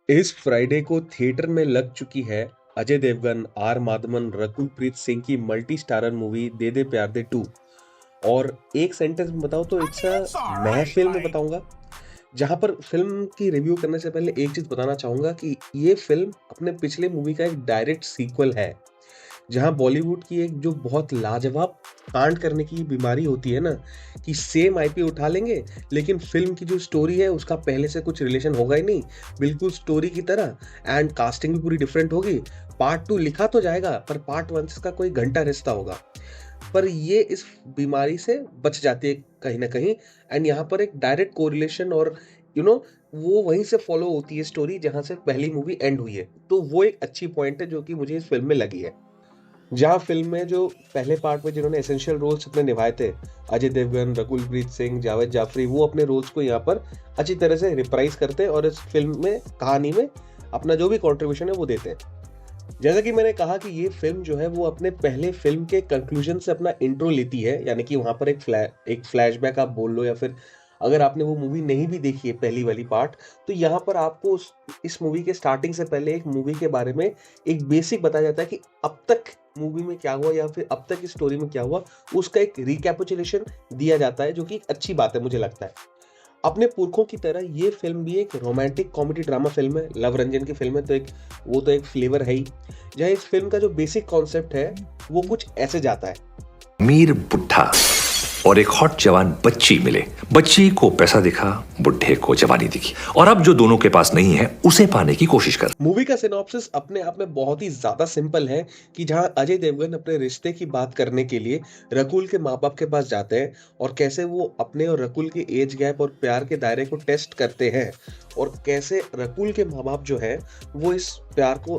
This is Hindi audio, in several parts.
इस फ्राइडे को थिएटर में लग चुकी है अजय देवगन, आर माधवन, रकुल प्रीत सिंह की मल्टी स्टारर मूवी दे दे प्यार दे 2। और एक सेंटेंस में बताऊं तो I it's mean, a it's all right. महफिल में बताऊंगा। जहां पर फिल्म की रिव्यू करने से पहले एक चीज बताना चाहूंगा कि ये फिल्म अपने पिछले मूवी का एक डायरेक्ट सीक्वल है। जहाँ बॉलीवुड की एक जो बहुत लाजवाब कांड करने की बीमारी होती है ना, कि सेम आईपी उठा लेंगे लेकिन फिल्म की जो स्टोरी है उसका पहले से कुछ रिलेशन होगा ही नहीं, बिल्कुल स्टोरी की तरह। एंड कास्टिंग भी पूरी डिफरेंट होगी। पार्ट 2 लिखा तो जाएगा पर पार्ट 1 का कोई घंटा रिश्ता होगा। पर ये इस बीमारी से बच जाती है कहीं ना कहीं। एंड यहाँ पर एक डायरेक्ट कोरिलेशन और यू you नो वो वहीं से फॉलो होती है स्टोरी जहां से पहली मूवी एंड हुई है। तो वो एक अच्छी पॉइंट है जो कि मुझे इस फिल्म में लगी है। जहाँ फिल्म में जो पहले पार्ट में जिन्होंने एसेंशियल रोल्स अपने निभाए थे, अजय देवगन, रकुल प्रीत सिंह, जावेद जाफरी, वो अपने रोल्स को यहाँ पर अच्छी तरह से रिप्राइज करते हैं और इस फिल्म में कहानी में अपना जो भी कंट्रीब्यूशन है वो देते हैं। जैसा कि मैंने कहा कि ये फिल्म जो है वो अपने पहले फिल्म के कंक्लूजन से अपना इंट्रो लेती है, यानी कि वहां पर एक फ्लैशबैक आप बोल लो, या फिर अगर आपने वो मूवी नहीं भी देखी है पहली वाली पार्ट, तो यहाँ पर आपको इस मूवी के स्टार्टिंग से पहले एक मूवी के बारे में एक बेसिक बताया जाता है कि अब तक मूवी में क्या हुआ या फिर अब तक इस स्टोरी में क्या हुआ, उसका एक रिकैपिचुलेशन दिया जाता है, जो कि एक अच्छी बात है मुझे लगता है। अपने पुरखों की तरह ये फिल्म भी एक रोमांटिक कॉमेडी ड्रामा फिल्म है। लव रंजन की फिल्म है तो एक फ्लेवर है ही। जहाँ इस फिल्म का जो बेसिक कॉन्सेप्ट है वो कुछ ऐसे जाता है। मीर बुढ़ा और एक हॉट जवान बच्ची मिले। बच्ची को पैसा दिखा, बुढ़े को जवानी दिखी, और अब जो दोनों के पास नहीं है उसे पाने की कोशिश कर। मूवी का सिनॉप्सिस अपने आप में बहुत ही ज्यादा सिंपल है कि जहां अजय देवगन अपने रिश्ते की बात करने के लिए रकुल के माँ बाप के पास जाते हैं और कैसे वो अपने और रकुल के एज गैप और प्यार के दायरे को टेस्ट करते हैं, और कैसे रकुल के माँ बाप जो है वो इस प्यार को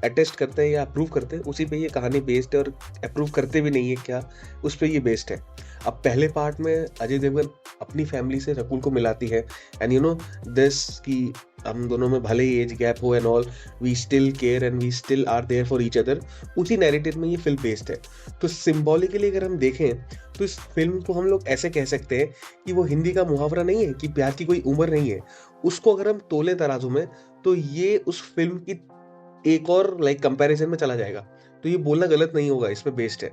अटेस्ट करते हैं या अप्रूव करते हैं, उसी पे ये कहानी बेस्ड है। और अप्रूव करते भी नहीं है क्या, उस पे ये बेस्ड है। अब पहले पार्ट में अजय देवगन अपनी फैमिली से रकुल को मिलाती है, एंड दिस की हम दोनों में भले ही एज गैप हो and all, we still care and we still are there for each other. उसी नैरेटिव में ये फिल्म बेस्ड है। तो सिंबॉलिकली अगर हम देखें तो इस फिल्म को हम लोग ऐसे कह सकते हैं कि वो हिंदी का मुहावरा नहीं है कि प्यार की कोई उम्र नहीं है। उसको अगर हम तोले तराजू में, तो ये उस फिल्म की एक और कंपैरिजन में चला जाएगा। तो ये बोलना गलत नहीं होगा, इसमें बेस्ड है।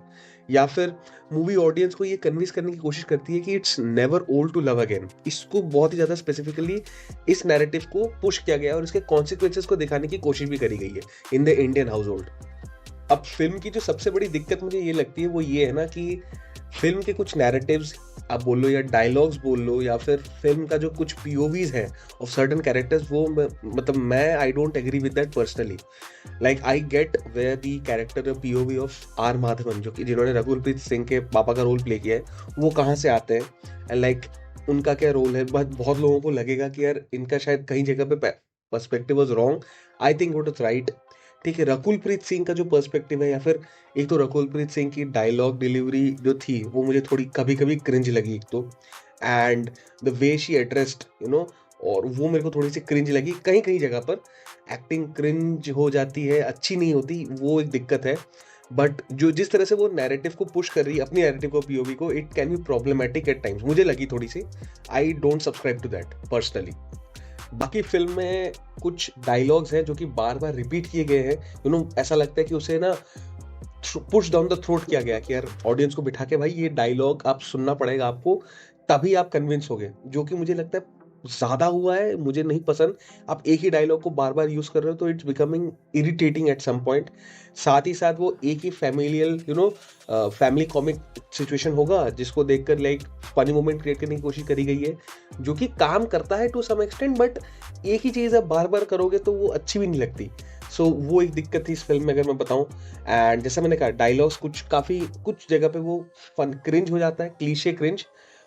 या फिर मूवी ऑडियंस को ये कन्विंस करने की कोशिश करती है कि it's never old to love again. इसको बहुत ही ज्यादा स्पेसिफिकली इस नैरेटिव को पुश किया गया और इसके कॉन्सिक्वेंसेस को दिखाने की कोशिश भी करी गई है in the Indian house hold. अब फिल्म की जो सबसे बड़ी दिक्कत मुझे ये लगती है वो ये है ना कि फिल्म के कुछ नैरेटिव्स आप बोल लो या डायलॉग्स बोल लो, या फिर फिल्म का जो कुछ पीओवीज है ऑफ सर्टेन कैरेक्टर्स, वो मतलब मैं I don't agree with that personally. Like I get where the character POV of R Madhavan, जो कि जिन्होंने रघुलप्रीत सिंह के पापा का रोल प्ले किया है, वो कहाँ से आते हैं एंड उनका क्या रोल है। बट बहुत लोगों को लगेगा कि यार इनका शायद कहीं जगह पे perspective was wrong. I think it was right. ठीक है, रकुल प्रीत सिंह का जो पर्सपेक्टिव है, या फिर एक तो रकुल प्रीत सिंह की डायलॉग डिलीवरी जो थी वो मुझे थोड़ी कभी कभी क्रिंज लगी एक तो। And the way she addressed और वो मेरे को थोड़ी सी क्रिंज लगी। कहीं कहीं जगह पर एक्टिंग क्रिंज हो जाती है, अच्छी नहीं होती, वो एक दिक्कत है। बट जो जिस तरह से वो नैरेटिव को पुश कर रही है, अपनी नैरेटिव को, पीओवी को, it can be problematic at times, मुझे लगी थोड़ी सी। I don't subscribe to that personally. बाकी फिल्म में कुछ डायलॉग्स हैं जो कि बार बार रिपीट किए गए हैं। ऐसा लगता है कि उसे ना पुश डाउन द थ्रोट किया गया कि यार ऑडियंस को बिठा के भाई ये डायलॉग आप सुनना पड़ेगा आपको, तभी आप कन्विंस होगे, जो कि मुझे लगता है ज्यादा हुआ है, मुझे नहीं पसंद। आप एक ही डायलॉग को बार बार यूज कर रहे हो तो it's becoming irritating at some point. साथ ही साथ वो एक ही फैमिलियल फैमिली कॉमिक सिचुएशन होगा जिसको देखकर फनी मोमेंट क्रिएट करने की कोशिश करी गई है, जो कि काम करता है टू सम एक्सटेंट। बट एक ही चीज आप बार बार करोगे तो वो अच्छी भी नहीं लगती। सो वो एक दिक्कत थी इस फिल्म में अगर मैं बताऊं। एंड जैसा मैंने कहा, डायलॉग्स कुछ जगह पे वो फन क्रिंज हो जाता है, क्लीशे क्रिंज,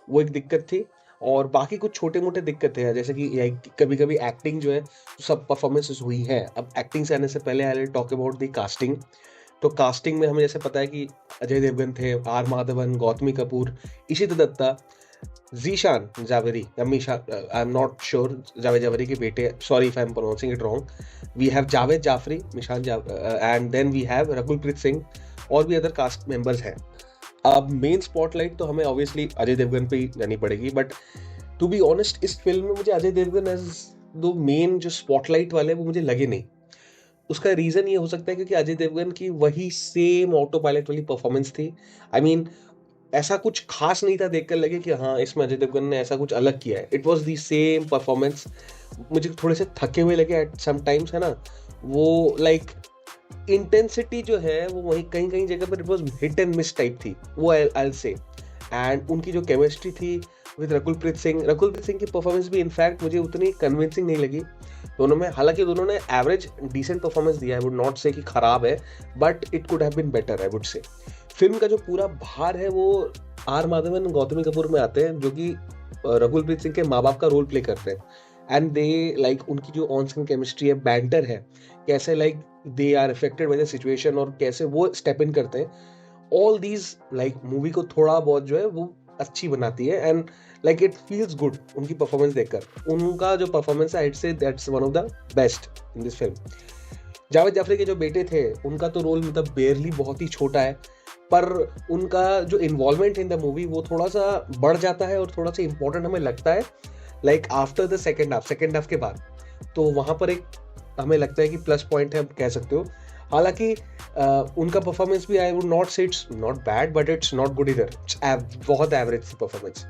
वो एक दिक्कत थी। और बाकी कुछ छोटे मोटे दिक्कतें हैं, जैसे कि कभी कभी एक्टिंग जो है, सब परफॉर्मेंसेस हुई है। अब एक्टिंग से आने से पहले I will talk about the casting. तो कास्टिंग में हमें जैसे पता है कि अजय देवगन थे, R Madhavan, Gautami Kapoor, Ishita Dutta, Zeeshan Javeri, I am not sure, Javed Javeri के बेटे, sorry if I am pronouncing it wrong. We have Javed Jaffrey, and then we have Rakulpreet Singh, और भी अदर कास्ट मेंबर्स हैं। अब मेन स्पॉटलाइट तो हमें ऑब्वियसली अजय देवगन पे ही जानी पड़ेगी। बट टू बी ऑनेस्ट, इस फिल्म में मुझे अजय देवगन एज दो मेन जो स्पॉटलाइट वाले वो मुझे लगे नहीं। उसका रीज़न ये हो सकता है क्योंकि अजय देवगन की वही सेम ऑटो पायलट वाली परफ़ॉर्मेंस थी। आई मीन ऐसा कुछ ख़ास नहीं था देखकर लगे कि हाँ, इसमें अजय देवगन ने ऐसा कुछ अलग किया है। It was the same performance. मुझे थोड़े से थके हुए लगे एट सम टाइम्स, है ना? वो लाइक इंटेंसिटी जो है वो वहीं कहीं-कहीं जगह पर it was hit and miss type थी। वो आई विल से। एंड उनकी जो केमिस्ट्री थी विद रकुलप्रीत सिंह की परफ़ॉर्मेंस भी इनफैक्ट मुझे उतनी कन्विंसिंग नहीं लगी। दोनों में हालाँकि दोनों ने एवरेज डिसेंट परफ़ॉर्मेंस दिया है, आई वुड नॉट से कि खराब है, but it could have been better I would say. Film का जो पूरा भार है वो आर माधवन और गौतमी कपूर में आते हैं, जो कि रकुलप्रीत सिंह के माँ-बाप का रोल प्ले करते हैं। एंड दे लाइक उनकी जो ऑन स्क्रीन केमिस्ट्री है, बैंटर है, कैसे like they are affected by the situation और कैसे वो स्टेप इन करते हैं। ऑल दीज़ लाइक मूवी को थोड़ा बहुत जो है वो अच्छी बनाती है and like it feels good उनकी परफॉर्मेंस देखकर। उनका जो परफॉर्मेंस है, I would say that's one of the best in this film. Javed Jaffrey के जो बेटे थे, उनका तो रोल मतलब बेयरली बहुत ही छोटा है, पर उनका जो इन्वॉल्वमेंट इन द मूवी वो थोड़ा-सा बढ़ जाता है और थोड़ा-सा इम्पोर्टेंट हमें लगता है like after the second half के बाद। तो वहाँ पर एक हमें लगता है कि प्लस पॉइंट है, आप कह सकते हो। हालाँकि उनका परफॉर्मेंस भी आई वुड नॉट से it's not bad but it's not good either. It's बहुत एवरेज सी परफॉर्मेंस।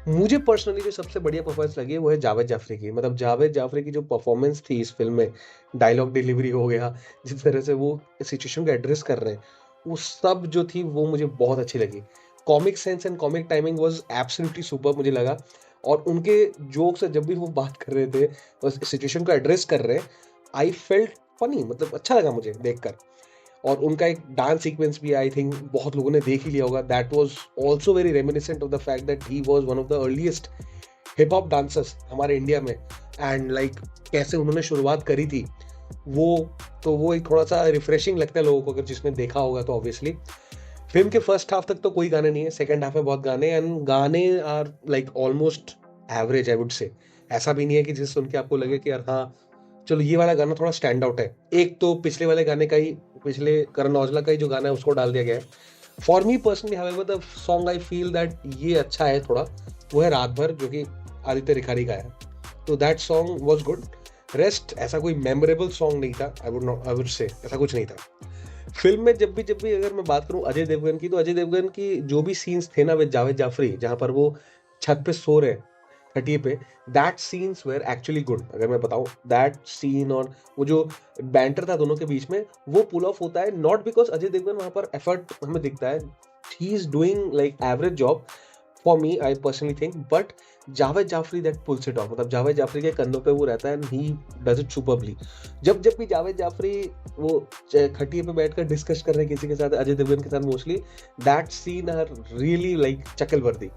मुझे पर्सनली जो सबसे बढ़िया परफॉर्मेंस लगी है वो है जावेद जाफरी की। मतलब जावेद जाफरी की जो परफॉर्मेंस थी इस फ़िल्म में, डायलॉग डिलीवरी हो गया, जिस तरह से वो सिचुएशन को एड्रेस कर रहे हैं, वो सब जो थी वो मुझे बहुत अच्छी लगी। Comic sense and comic timing was absolutely superb मुझे लगा। और उनके जोक्स से जब भी वो बात कर रहे थे, उस सिचुएशन को एड्रेस कर रहे हैं, आई फेल्ट फनी, मतलब अच्छा लगा मुझे देखकर। और उनका एक डांस सीक्वेंस भी आई थिंक बहुत लोगों ने देख ही लिया होगा। That was also very reminiscent of the fact that he was one of the earliest hip hop dancers हमारे इंडिया में। एंड लाइक कैसे उन्होंने शुरुआत करी थी वो, तो वो एक थोड़ा सा रिफ्रेशिंग लगता है लोगों को, अगर जिसने देखा होगा तो ऑब्वियसली। फिल्म के फर्स्ट हाफ तक तो कोई गाने नहीं है, सेकंड हाफ में बहुत गाने, एंड गाने are like almost average I would say. ऐसा भी नहीं है कि जिसे सुन के आपको लगे कि यार हाँ, चलो ये वाला गाना थोड़ा स्टैंड आउट है। एक तो पिछले वाले गाने का ही, पिछले करण औजला का ही जो गाना है उसको डाल दिया गया है। For me personally however the song I feel that ये अच्छा है थोड़ा, वो है रात भर, जो कि आदित्य रिखारी का है। तो that song was good. Rest ऐसा कोई मेमोरेबल सॉन्ग नहीं था, आई वुड से ऐसा कुछ नहीं था। फिल्म में जब भी अगर मैं बात करूं अजय देवगन की, तो अजय देवगन की जो भी सीन्स थे ना विद जावेद जाफरी, जहां पर वो छत पे सो रहे खटिए पे, that scenes were actually good. अगर मैं बताऊं दैट सीन और वो जो बैंटर था दोनों के बीच में, वो पुल ऑफ होता है नॉट बिकॉज अजय देवगन वहां पर एफर्ट हमें दिखता है, he is doing like average job for me, I personally think, but Javed Jaffrey that pulls it off. मतलब जावेद जाफरी के कंधों पे वो रहता है and he does it superbly. जब जब भी जावेद जाफरी वो खटिए पे बैठकर डिस्कस कर रहे हैं किसी के साथ, अजय देवगन के साथ mostly, that scene are really like चकल वर्दी।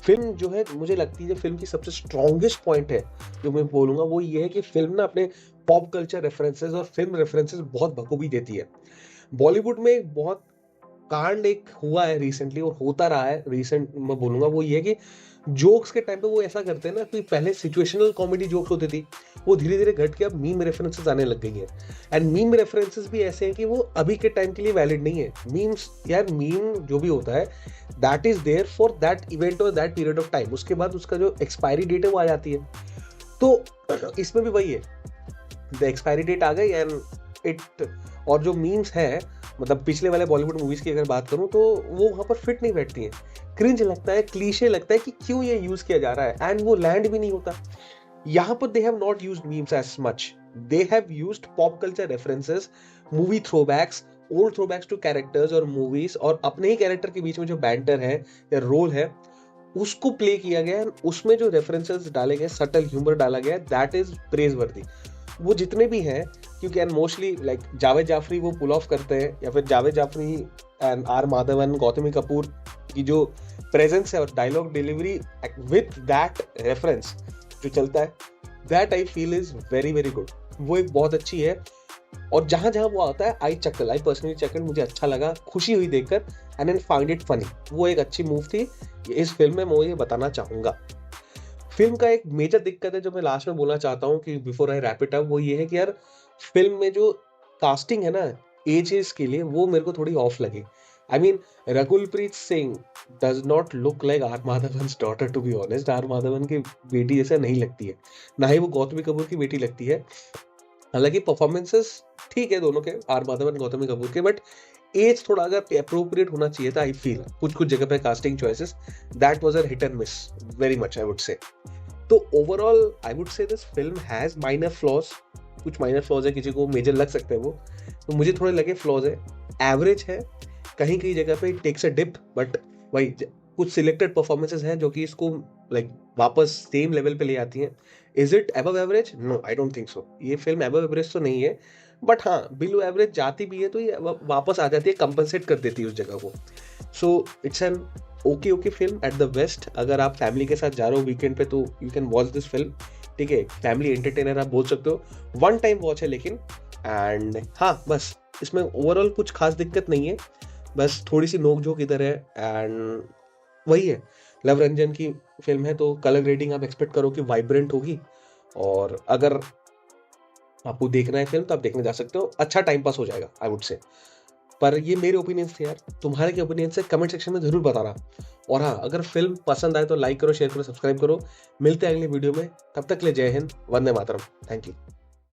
फिल्म जो है, मुझे लगती है जो फिल्म की सबसे स्ट्रॉन्गेस्ट पॉइंट है जो मैं बोलूंगा, वो ये है कि फिल्म ना अपने पॉप कल्चर रेफरेंसेस और फिल्म रेफरेंसेस बहुत बखूबी देती है। बॉलीवुड में एक बहुत कांड एक हुआ है रिसेंटली और होता रहा है रिसेंट, मैं बोलूंगा वो ये है कि जोक्स के टाइम पे वो ऐसा करते हैं ना कि पहले सिचुएशनल कॉमेडी जोक्स होती थी, वो धीरे धीरे घट के अब मीम रेफरेंसेस आने लग गई हैं। एंड मीम रेफरेंसेस भी ऐसे हैं कि वो अभी के टाइम के लिए वैलिड नहीं है। मीम्स यार, मीम जो भी होता है that is there for that event और दैट पीरियड ऑफ टाइम, उसके बाद उसका जो एक्सपायरी डेट है वो आ जाती है। तो इसमें भी वही है, द एक्सपायरी डेट आ गई एंड इट, और जो मीम्स है मतलब पिछले वाले बॉलीवुड मूवीज की अगर बात करूं तो वो वहां पर फिट नहीं बैठती हैं। क्रिंज लगता है, क्लीशे लगता है कि क्यों ये यूज किया जा रहा है, एंड वो लैंड भी नहीं होता। यहाँ पर they have not used memes as much, they have used pop culture references, movie throwbacks, old throwbacks to characters और मूवीज, और अपने ही कैरेक्टर के बीच में जो बैंटर है या रोल है उसको प्ले किया गया। उसमें जो रेफरेंसेस डाले गए, सटल ह्यूमर डाला गया, दैट इज प्रेज वर्दी। वो जितने भी हैं, क्योंकि and mostly like Javed Jaffrey वो पुल ऑफ करते हैं, या फिर जावेद जाफरी एंड आर माधवन, गौतमी कपूर की जो प्रेजेंस है और dialogue delivery with that reference जो चलता है, that I feel is very very good. वो एक बहुत अच्छी है, और जहां जहां वो आता है आई पर्सनली चकल, मुझे अच्छा लगा, खुशी हुई देखकर, and and find it funny. वो एक अच्छी मूव थी इस फिल्म में, मैं ये बताना चाहूंगा। फिल्म का एक मेजर दिक्कत है जो मैं लास्ट में बोलना चाहता हूँ कि before I wrap it up, वो ये है कि यार फिल्म में जो कास्टिंग है ना एजेस के लिए, वो मेरे को थोड़ी ऑफ लगी। I mean Rakulpreet Singh does not look like R Madhavan's daughter, to be honest. R Madhavan की बेटी जैसे नहीं लगती है, ना ही वो गौतमी कपूर की बेटी लगती है। हालांकि परफॉर्मेंसेस ठीक है दोनों के, आर माधवन गौतमी कपूर के, बट एज थोड़ा अगर अप्रोप्रिएट होना चाहिए था। आई फील कुछ कुछ जगह पे casting choices that was a hit and miss very much, I would say. तो overall I would say this film has minor flaws, कुछ माइनर फ्लॉज है, किसी को मेजर लग सकते हैं वो, तो मुझे थोड़े लगे फ्लॉज है। एवरेज है, कहीं कहीं जगह पे टेक्स अ डिप, बट वही कुछ सिलेक्टेड परफॉर्मेंसेस हैं जो कि इसको लाइक वापस सेम लेवल पे ले आती हैं। Is it above average? No, I don't think so. ये फिल्म अबव एवरेज तो नहीं है, बट हाँ बिलो एवरेज जाती भी है तो ये वापस आ जाती है, कंपनसेट कर देती है उस जगह को। So it's an okay okay film at the best. अगर आप फैमिली के साथ जा रहे हो वीकेंड पे तो you can watch this film, ठीक है। फैमिली एंटरटेनर आप बोल सकते हो, वन टाइम वॉच है लेकिन। एंड हाँ बस इसमें ओवरऑल कुछ खास दिक्कत नहीं है, बस थोड़ी सी नोक झोंक इधर है। एंड वही है, लव रंजन की फिल्म है तो कलर ग्रेडिंग आप एक्सपेक्ट करो कि वाइब्रेंट होगी। और अगर आपको देखना है फिल्म तो आप देखने जा सकते हो, अच्छा टाइम पास हो जाएगा आई वुड से। पर ये मेरे ओपिनियंस थे यार, तुम्हारे क्या ओपिनियंस है कमेंट सेक्शन में जरूर बताना। और हाँ, अगर फिल्म पसंद आए तो लाइक करो, शेयर करो, सब्सक्राइब करो। मिलते हैं अगले वीडियो में, तब तक के लिए जय हिंद, वंदे मातरम, थैंक यू।